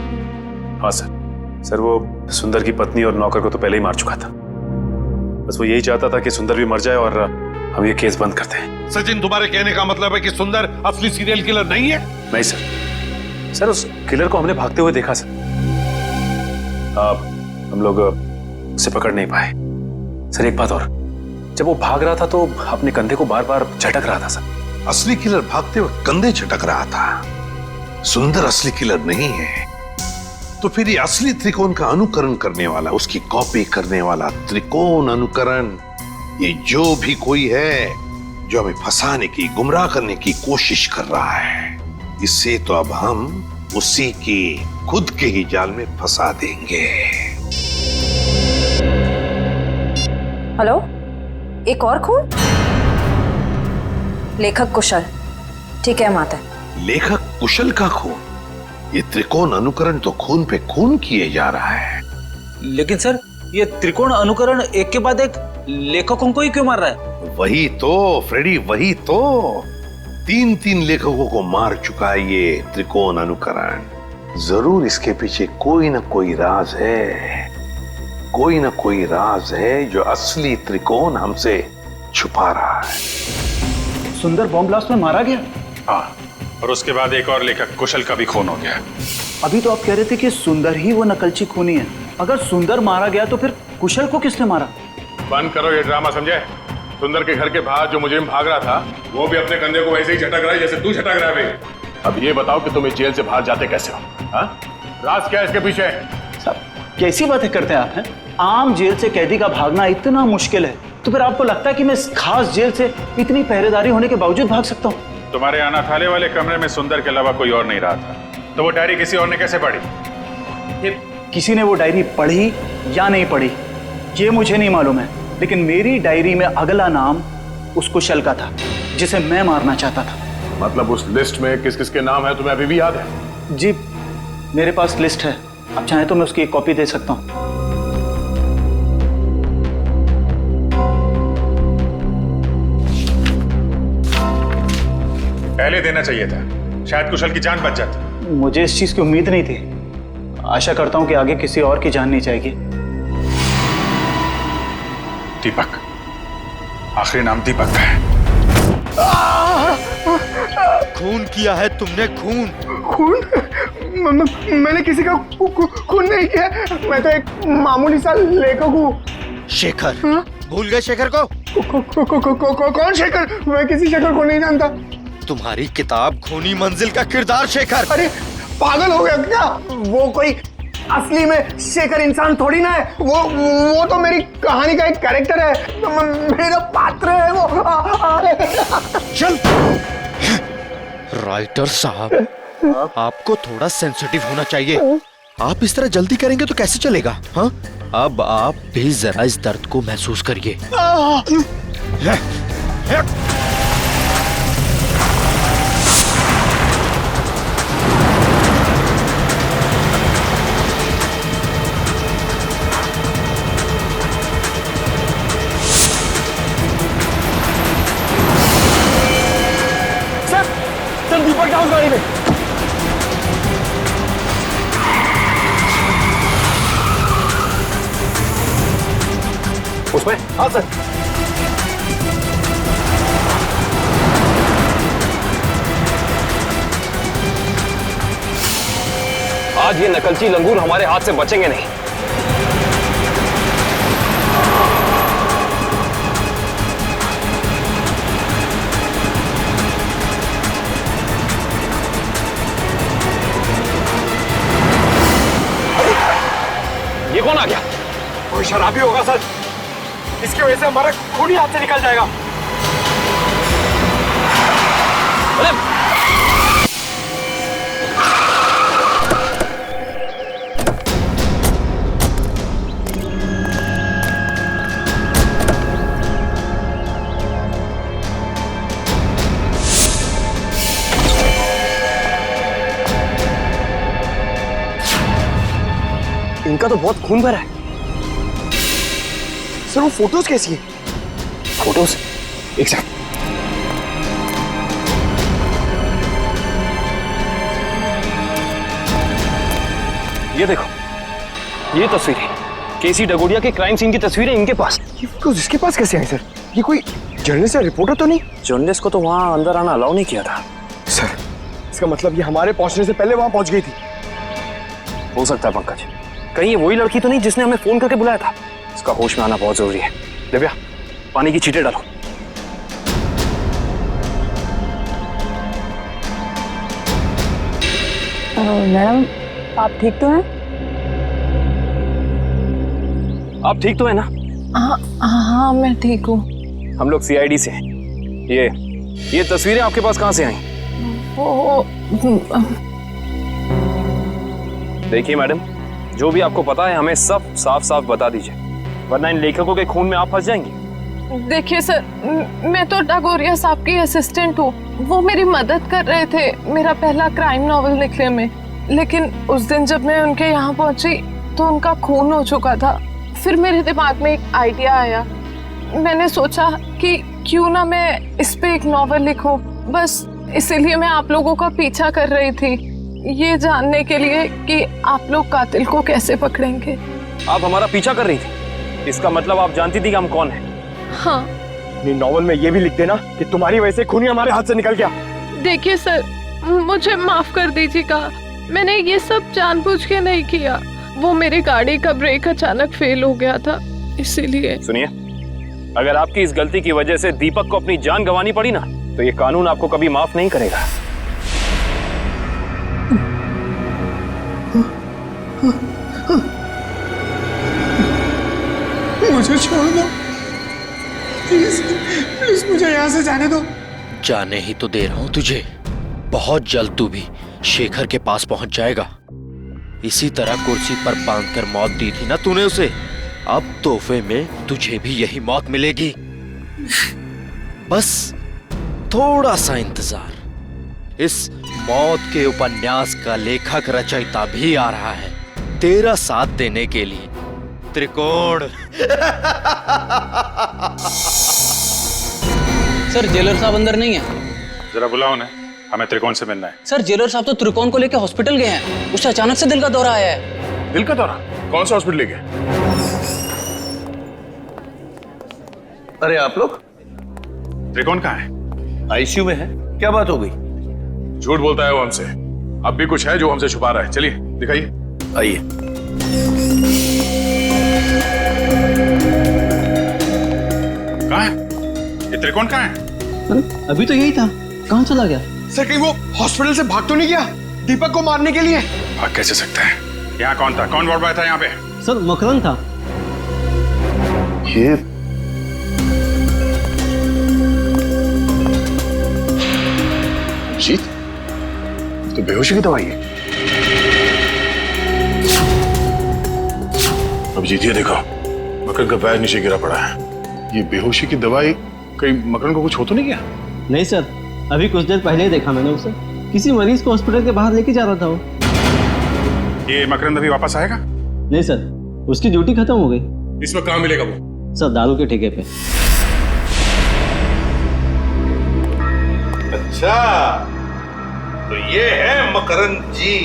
[SPEAKER 5] हाँ सर, वो सुंदर की पत्नी और नौकर को तो पहले ही मार चुका था। बस वो यही चाहता था कि सुंदर भी मर जाए और हम ये केस बंद करते हैं।
[SPEAKER 19] सचिन, तुम्हारे कहने का मतलब है कि सुंदर असली सीरियल किलर नहीं है?
[SPEAKER 5] नहीं सर, उस किलर को हमने भागते हुए देखा सर। हम लोग उसे पकड़ नहीं पाए। सर एक बात और, जब वो भाग रहा था तो अपने कंधे को बार बार झटक रहा था सर।
[SPEAKER 4] असली किलर भागते वक्त कंधे झटक रहा था। सुंदर असली किलर नहीं है। तो फिर ये असली त्रिकोण का अनुकरण करने वाला, उसकी कॉपी करने वाला त्रिकोण अनुकरण, ये जो भी कोई है जो हमें फंसाने की, गुमराह करने की कोशिश कर रहा है, इससे तो अब हम उसी की खुद के ही जाल में फंसा देंगे।
[SPEAKER 6] हेलो, एक और खून? लेखक कुशल। ठीक है माता।
[SPEAKER 4] लेखक कुशल का खून? ये त्रिकोण अनुकरण तो खून पे खून किए जा रहा है।
[SPEAKER 18] लेकिन सर, ये त्रिकोण अनुकरण एक के बाद एक लेखकों को ही क्यों मार रहा है?
[SPEAKER 4] वही तो फ्रेडी, वही तो। 3-3 लेखकों को मार चुका है ये त्रिकोण अनुकरण। जरूर इसके पीछे कोई ना कोई राज है। कोई ना कोई राज है जो असली त्रिकोण हमसे छुपा रहा है।
[SPEAKER 9] सुंदर बॉम्ब ब्लास्ट में मारा गया?
[SPEAKER 15] हाँ, और उसके बाद एक और लेखक कुशल का भी खून हो गया।
[SPEAKER 9] अभी तो आप कह रहे थे कि सुंदर ही वो नकलची खूनी है। अगर सुंदर मारा गया तो फिर कुशल को किसने मारा?
[SPEAKER 15] बंद करो ये ड्रामा, समझे? सुंदर के घर के बाहर जो मुजरिम भाग रहा था वो भी अपने कंधे को वैसे ही झटक रहा है जैसे तू झटक रहा है भाई। अब ये बताओ कि तुम इस जेल से बाहर जाते कैसे हो? हाँ? राज क्या है इसके पीछे?
[SPEAKER 9] सब कैसी बातें करते हैं आप हैं? आम जेल से कैदी का भागना इतना मुश्किल है, तो फिर आपको लगता है कि मैं इस खास जेल से इतनी पहरेदारी होने के बावजूद भाग सकता हूँ?
[SPEAKER 15] तुम्हारे अनाथालय वाले कमरे में सुंदर के अलावा कोई और नहीं रहा था, तो वो डायरी किसी और ने कैसे पढ़ी?
[SPEAKER 9] किसी ने वो डायरी पढ़ी या नहीं पढ़ी ये मुझे नहीं मालूम है, लेकिन मेरी डायरी में अगला नाम उस कुशल का था जिसे मैं मारना चाहता था।
[SPEAKER 15] मतलब उस लिस्ट में किस किस के नाम है तुम्हें अभी भी याद है?
[SPEAKER 9] जी मेरे पास लिस्ट है, आप चाहें तो मैं उसकी एक कॉपी दे सकता हूँ।
[SPEAKER 15] पहले देना चाहिए था, शायद कुशल की जान बच जाती।
[SPEAKER 9] मुझे इस चीज की उम्मीद नहीं थी। आशा करता हूं कि आगे किसी और की जान नहीं जाएगी।
[SPEAKER 15] दीपक, आखिरी नाम दीपक का है।
[SPEAKER 2] खून किया है तुमने, खून।
[SPEAKER 20] खून? मैंने किसी का खून नहीं किया, मैं तो एक मामूली सा लेखक हूँ।
[SPEAKER 2] शेखर? भूल गए शेखर को?
[SPEAKER 20] कौन शेखर? मैं किसी शेखर को नहीं जानता।
[SPEAKER 2] तुम्हारी किताब खूनी मंजिल का किरदार शेखर।
[SPEAKER 20] अरे पागल हो गया क्या? वो कोई असली में शेखर इंसान थोड़ी ना है, वो तो मेरी कहानी का एक कैरेक्टर है, मेरा पात्र है वो।
[SPEAKER 2] चल राइटर साहब, आपको थोड़ा सेंसिटिव होना चाहिए। आप इस तरह जल्दी करेंगे तो कैसे चलेगा? हाँ, अब आप भी जरा इस दर्द को महसूस करिए।
[SPEAKER 20] चल दीपक जाओ उस गाड़ी में।
[SPEAKER 15] उसमें?
[SPEAKER 20] हाँ सर।
[SPEAKER 10] आज ये नकलची लंगूर हमारे हाथ से बचेंगे नहीं। ये कौन आ गया?
[SPEAKER 20] कोई शराबी होगा सर, इसकी वजह से हमारा खून ही हाथ से निकल जाएगा।
[SPEAKER 16] इनका तो बहुत खून भरा है।
[SPEAKER 20] सर वो फोटोज कैसी है?
[SPEAKER 16] फोटोज? एक सेकंड। ये देखो, ये तस्वीरें केसी डगोडिया के क्राइम सीन की तस्वीरें इनके पास।
[SPEAKER 20] ये फोटोज इसके पास कैसे आई सर? ये कोई जर्नलिस्ट या रिपोर्टर तो नहीं?
[SPEAKER 16] जर्नलिस्ट को तो वहां अंदर आना अलाउ नहीं किया था।
[SPEAKER 20] सर इसका मतलब ये हमारे पहुंचने से पहले वहां पहुंच गई थी।
[SPEAKER 16] हो सकता है पंकज, कहीं ये वही लड़की तो नहीं जिसने हमें फोन करके बुलाया था? इसका होश में आना बहुत जरूरी है। दिव्या, पानी की छींटे डालो।
[SPEAKER 21] मैडम आप ठीक तो हैं?
[SPEAKER 16] आप ठीक तो है ना?
[SPEAKER 3] हाँ मैं ठीक हूँ।
[SPEAKER 16] हम लोग सीआईडी से हैं। ये तस्वीरें आपके पास कहाँ से आई? देखिए मैडम, जो भी आपको पता है हमें सब साफ साफ बता दीजिए, वरना इन लेखकों के खून में आप फंस जाएंगे।
[SPEAKER 3] देखिए सर, मैं तो डगोरिया साहब की असिस्टेंट हूँ। वो मेरी मदद कर रहे थे मेरा पहला क्राइम नॉवल लिखने में, लेकिन उस दिन जब मैं उनके यहाँ पहुंची तो उनका खून हो चुका था। फिर मेरे दिमाग में एक आइडिया आया, मैंने सोचा कि क्यों ना मैं इस पे एक नॉवल लिखूं। बस इसीलिए मैं आप लोगों का पीछा कर रही थी, ये जानने के लिए कि आप लोग कातिल को कैसे पकड़ेंगे।
[SPEAKER 16] आप हमारा पीछा कर रही थी, इसका मतलब आप जानती थी कि हम कौन हैं।
[SPEAKER 3] हाँ।
[SPEAKER 20] अपनी नॉवल में ये भी लिख देना कि तुम्हारी वजह से खूनी हमारे हाथ से निकल गया।
[SPEAKER 3] देखिए सर, मुझे माफ कर दीजिएगा, मैंने ये सब जानबूझ के नहीं किया। वो मेरी गाड़ी का ब्रेक अचानक फेल हो गया था, इसीलिए।
[SPEAKER 16] सुनिए, अगर आपकी इस गलती की वजह से दीपक को अपनी जान गंवानी पड़ी ना, तो ये कानून आपको कभी माफ नहीं करेगा।
[SPEAKER 20] मुझे छोड़ दो प्लीज, प्लीज मुझे यहाँ से जाने दो।
[SPEAKER 2] जाने ही तो दे रहा हूं तुझे। बहुत जल्द तू भी शेखर के पास पहुंच जाएगा। इसी तरह कुर्सी पर बांधकर मौत दी थी ना तूने उसे, अब तोहफे में तुझे भी यही मौत मिलेगी। बस थोड़ा सा इंतजार। इस मौत के उपन्यास का लेखक रचयिता भी आ रहा है तेरा साथ देने के लिए। त्रिकोण।
[SPEAKER 14] सर जेलर साहब अंदर नहीं है।
[SPEAKER 15] जरा बुलाओ उन्हें, हमें त्रिकोण से मिलना है।
[SPEAKER 14] सर जेलर साहब तो त्रिकोण को लेकर हॉस्पिटल गए हैं, उसे अचानक से दिल का दौरा आया है।
[SPEAKER 15] दिल का दौरा? कौन सा हॉस्पिटल ले गए?
[SPEAKER 8] अरे आप लोग?
[SPEAKER 15] त्रिकोण कहाँ है?
[SPEAKER 8] आईसीयू में है। क्या बात हो गई?
[SPEAKER 15] झूठ बोलता है वो हमसे। अब भी कुछ है जो हमसे छुपा रहा है। चलिए दिखाइए।
[SPEAKER 8] आइए।
[SPEAKER 15] कहाँ है ये त्रिकोण? कहाँ है?
[SPEAKER 18] अभी तो यही था, कहाँ चला गया?
[SPEAKER 20] सर कहीं वो हॉस्पिटल से भाग तो नहीं गया दीपक को मारने के लिए?
[SPEAKER 15] भाग कैसे सकता है? यहाँ कौन था? कौन वार्ड बॉय था यहाँ पे?
[SPEAKER 18] सर मकरंद था।
[SPEAKER 8] ये
[SPEAKER 15] अभिजीत, तो बेहोशी की दवाई है। अभिजीत ये देखो, मकरंद का पैर नीचे गिरा पड़ा है। ये बेहोशी की दवाई कहीं मकरंद को कुछ हो तो नहीं गया?
[SPEAKER 18] नहीं सर, अभी कुछ देर पहले ही देखा मैंने उसे, किसी मरीज को हॉस्पिटल के बाहर लेके जा रहा था वो।
[SPEAKER 15] ये मकरंद अभी वापस आएगा?
[SPEAKER 18] नहीं सर, उसकी ड्यूटी खत्म हो गई।
[SPEAKER 15] इसमें कहाँ मिलेगा वो?
[SPEAKER 18] सर दारू के ठेके पे।
[SPEAKER 19] अच्छा, तो ये है मकरंद जी।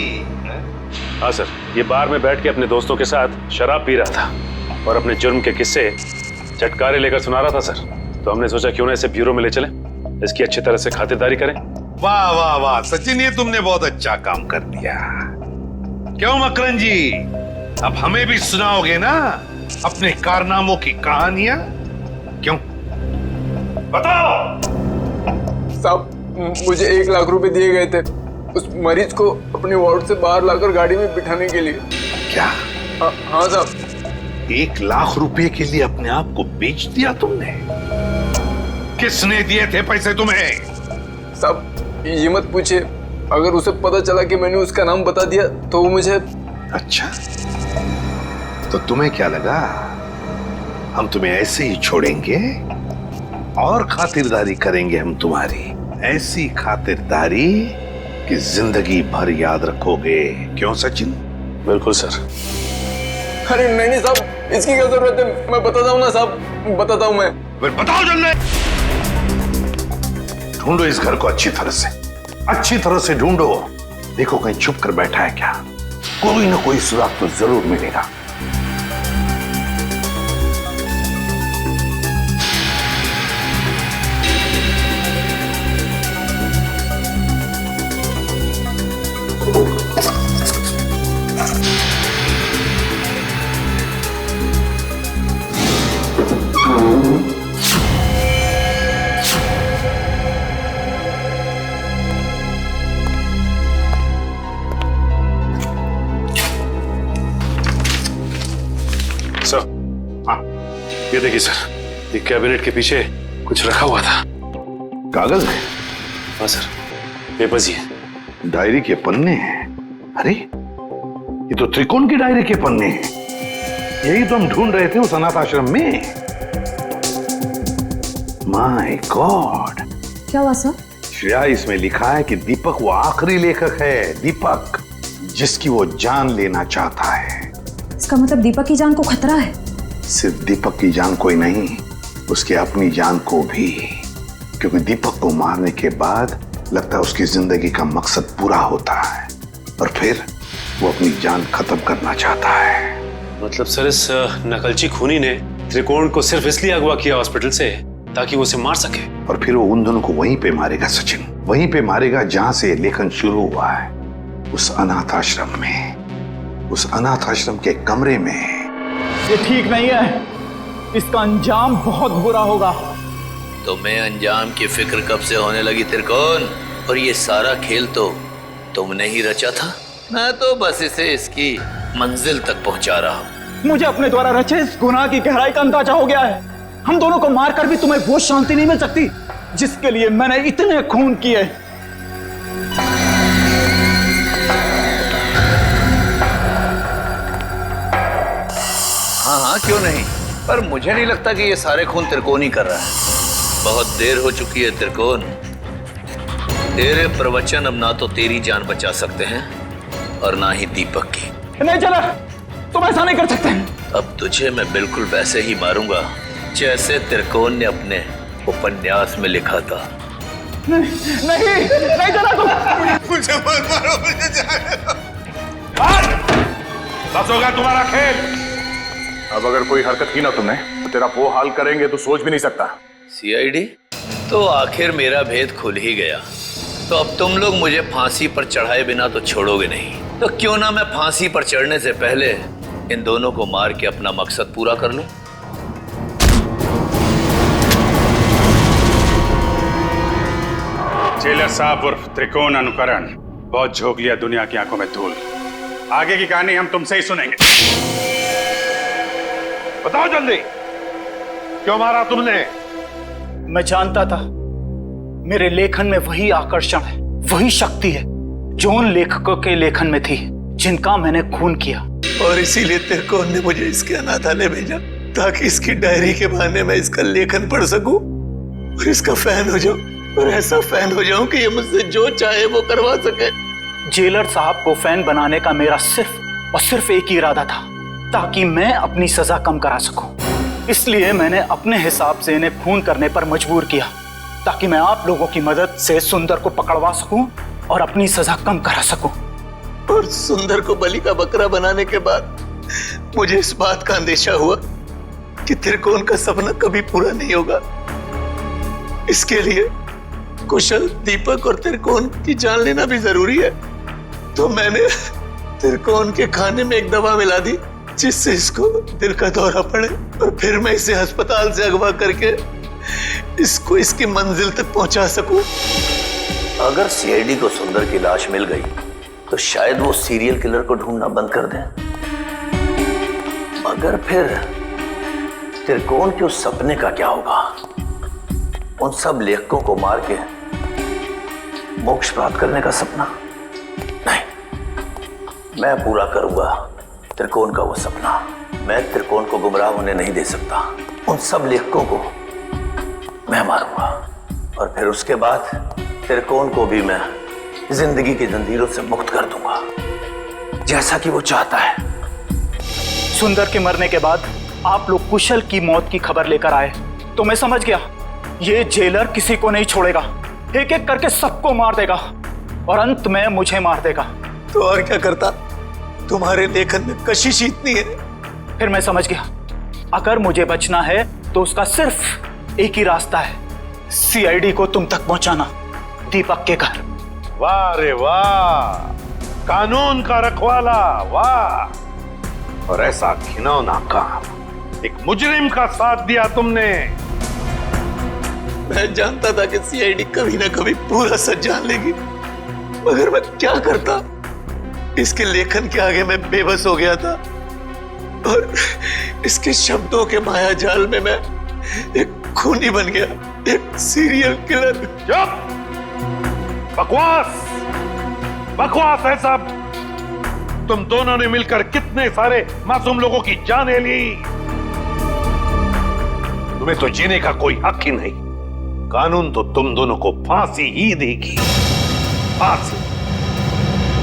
[SPEAKER 5] हाँ सर, ये बार में बैठ के अपने दोस्तों के साथ शराब पी रहा था और अपने जुर्म के किस्से चटकारे लेकर सुना रहा था सर। तो हमने सोचा क्यों ना इसे ब्यूरो में ले चले, इसकी अच्छी तरह से खातिरदारी करें।
[SPEAKER 19] वाह वाह वाह सचिन, ये तुमने बहुत अच्छा काम कर दिया। क्यों मकरंद जी, अब हमें भी सुनाओगे ना अपने कारनामों की कहानियां? क्यों, बताओ।
[SPEAKER 1] साहब मुझे 1 लाख रुपए दिए गए थे उस मरीज को अपने वार्ड से बाहर लाकर गाड़ी में बिठाने के लिए।
[SPEAKER 19] क्या?
[SPEAKER 1] हाँ साहब।
[SPEAKER 19] 1 लाख रुपए के लिए अपने आप को बेच दिया तुमने? किसने दिए थे पैसे तुम्हें?
[SPEAKER 1] साहब ये मत पूछे, अगर उसे पता चला कि मैंने उसका नाम बता दिया तो वो मुझे।
[SPEAKER 19] अच्छा, तो तुम्हें क्या लगा हम तुम्हें ऐसे ही छोड़ेंगे? और खातिरदारी करेंगे हम तुम्हारी, ऐसी खातिरदारी कि जिंदगी भर याद रखोगे। क्यों सचिन?
[SPEAKER 5] बिल्कुल सर।
[SPEAKER 1] अरे नहीं साहब, इसकी क्या जरूरत है, मैं बताता हूँ ना साहब, बताता हूँ मैं।
[SPEAKER 19] फिर बताओ जल्दी। ढूंढो इस घर को अच्छी तरह से ढूंढो। देखो कहीं छुप कर बैठा है क्या? कोई ना कोई सुराग तो जरूर मिलेगा।
[SPEAKER 5] सर, हाँ ये देखिए सर, ये कैबिनेट के पीछे कुछ रखा हुआ था।
[SPEAKER 19] कागज है?
[SPEAKER 5] हाँ सर, पेपर्स ही है।
[SPEAKER 19] डायरी के पन्ने हैं? अरे ये तो त्रिकोण की डायरी के पन्ने हैं। यही तो हम ढूंढ रहे थे उस अनाथ आश्रम में। My God.
[SPEAKER 6] क्या हुआ सर?
[SPEAKER 19] श्रेया, इसमें लिखा है कि दीपक वो आखिरी लेखक है, दीपक जिसकी वो जान लेना चाहता है।
[SPEAKER 6] इसका मतलब दीपक की जान को खतरा है?
[SPEAKER 19] सिर्फ दीपक की जान को ही नहीं, उसकी अपनी जान को भी। क्योंकि दीपक को मारने के बाद लगता है उसकी जिंदगी का मकसद पूरा होता है और फिर वो अपनी जान खत्म करना चाहता है।
[SPEAKER 5] मतलब सर इस नकलची खूनी ने त्रिकोण को सिर्फ इसलिए अगवा किया हॉस्पिटल से ताकि वो उसे मार सके।
[SPEAKER 4] और फिर वो उन दोनों को वहीं पे मारेगा सचिन, वहीं पे मारेगा जहां से लेखन शुरू हुआ है, उस अनाथ आश्रम में, उस अनाथ आश्रम के कमरे में।
[SPEAKER 9] ये ठीक नहीं है, इसका अंजाम बहुत बुरा होगा।
[SPEAKER 2] तुम्हें अंजाम की फिक्र कब से होने लगी त्रिकोण? और ये सारा खेल तो तुमने ही रचा था। मैं तो बस इसे इसकी मंजिल तक पहुंचा रहा हूं।
[SPEAKER 9] मुझे अपने द्वारा रचे इस गुनाह की गहराई का अंदाजा हो गया है। हम दोनों को मारकर भी तुम्हें वो शांति नहीं मिल सकती जिसके लिए मैंने इतने खून किए।
[SPEAKER 2] हाँ हाँ क्यों नहीं, पर मुझे नहीं लगता कि ये सारे खून त्रिकोण ही कर रहा है। बहुत देर हो चुकी है त्रिकोण। तेरे प्रवचन अब ना तो तेरी जान बचा सकते हैं और ना ही दीपक की।
[SPEAKER 9] नहीं चला, तुम ऐसा नहीं कर सकते।
[SPEAKER 2] अब तुझे मैं बिल्कुल वैसे ही मारूंगा जैसे त्रिकोण ने अपने उपन्यास में लिखा था।
[SPEAKER 9] नहीं चला तुम।
[SPEAKER 19] मुझे मत मारो, मुझे जाने दो। बस होगा तुम्हारा खेल। अब अगर कोई हरकत की ना तुमने तो तेरा वो हाल करेंगे तो सोच भी नहीं सकता।
[SPEAKER 2] सीआईडी, तो आखिर मेरा भेद खुल ही गया। तो अब तुम लोग मुझे फांसी पर चढ़ाए बिना तो छोड़ोगे नहीं। तो क्यों ना मैं फांसी पर चढ़ने से पहले इन दोनों को मार के अपना मकसद पूरा कर लूं।
[SPEAKER 15] जेलर साहब उर्फ त्रिकोण अनुकरण बहुत झोंक लिया दुनिया की आंखों में धूल। आगे की कहानी हम तुमसे ही सुनेंगे।
[SPEAKER 19] बताओ जल्दी, क्यों मारा तुमने?
[SPEAKER 9] मैं जानता था मेरे लेखन में वही आकर्षण है, वही शक्ति है जो उन लेखकों के लेखन में थी जिनका मैंने खून किया।
[SPEAKER 2] और इसीलिए त्रिकोण ने मुझे इसके अनाथालय भेजा ताकि इसकी डायरी के बहाने मैं इसका लेखन पढ़ सकूं और इसका फैन हो जाऊं, और ऐसा फैन हो जाऊं कि ये मुझसे जो चाहे वो करवा सके।
[SPEAKER 9] जेलर साहब को फैन बनाने का मेरा सिर्फ और सिर्फ एक ही इरादा था, ताकि मैं अपनी सजा कम करा सकूं। इसलिए मैंने अपने हिसाब से इन्हें खून करने पर मजबूर किया ताकि मैं आप लोगों की मदद से सुंदर को पकड़वा सकूं और अपनी सजा कम करा सकूं।
[SPEAKER 2] और सुंदर को बलि का बकरा बनाने के बाद मुझे इस बात का अंदेशा हुआ कि त्रिकोण का सपना कभी पूरा नहीं होगा। इसके लिए कुशल, दीपक और त्रिकोण की जान लेना भी जरूरी है। तो मैंने त्रिकोण के खाने में एक दवा मिला दी जिससे इसको दिल का दौरा पड़े, और फिर मैं इसे अस्पताल से अगवा करके इसको इसकी मंजिल तक पहुंचा सकूं। अगर सीआईडी को सुंदर की लाश मिल गई तो शायद वो सीरियल किलर को ढूंढना बंद कर दें, मगर फिर त्रिकोण के उस सपने का क्या होगा? उन सब लेखकों को मार के मोक्ष प्राप्त करने का सपना? नहीं, मैं पूरा करूंगा त्रिकोण का वो सपना। मैं त्रिकोण को गुमराह होने नहीं दे सकता। उन सब लेखकों को मैं मारूंगा और फिर उसके बाद त्रिकोण को भी मैं जिंदगी की जंजीरों से मुक्त कर दूंगा, जैसा कि वो चाहता है।
[SPEAKER 9] सुंदर के मरने के बाद आप लोग कुशल की मौत की खबर लेकर आए तो मैं समझ गया ये जेलर किसी को नहीं छोड़ेगा, एक एक करके सबको मार देगा और अंत में मुझे मार देगा।
[SPEAKER 2] तो और क्या करता? तुम्हारे लेखन में कशिश इतनी है।
[SPEAKER 9] फिर मैं समझ गया अगर मुझे बचना है तो उसका सिर्फ एक ही रास्ता है, सीआईडी को तुम तक पहुंचाना, दीपक के घर।
[SPEAKER 19] वाह रे वाह, कानून का रखवाला, वाह। और ऐसा घिनौना काम, एक मुजरिम का साथ दिया तुमने।
[SPEAKER 2] मैं जानता था कि सीआईडी कभी ना कभी पूरा सच जान लेगी, मगर मैं क्या करता? इसके लेखन के आगे मैं बेबस हो गया था और इसके शब्दों के माया जाल में मैं एक खूनी बन गया, एक सीरियल किलर।
[SPEAKER 19] चुप! बकवास, बकवास है सब। तुम दोनों ने मिलकर कितने सारे मासूम लोगों की जानें ली। तुम्हें तो जीने का कोई हक ही नहीं। कानून तो तुम दोनों को फांसी ही देगी, फांसी।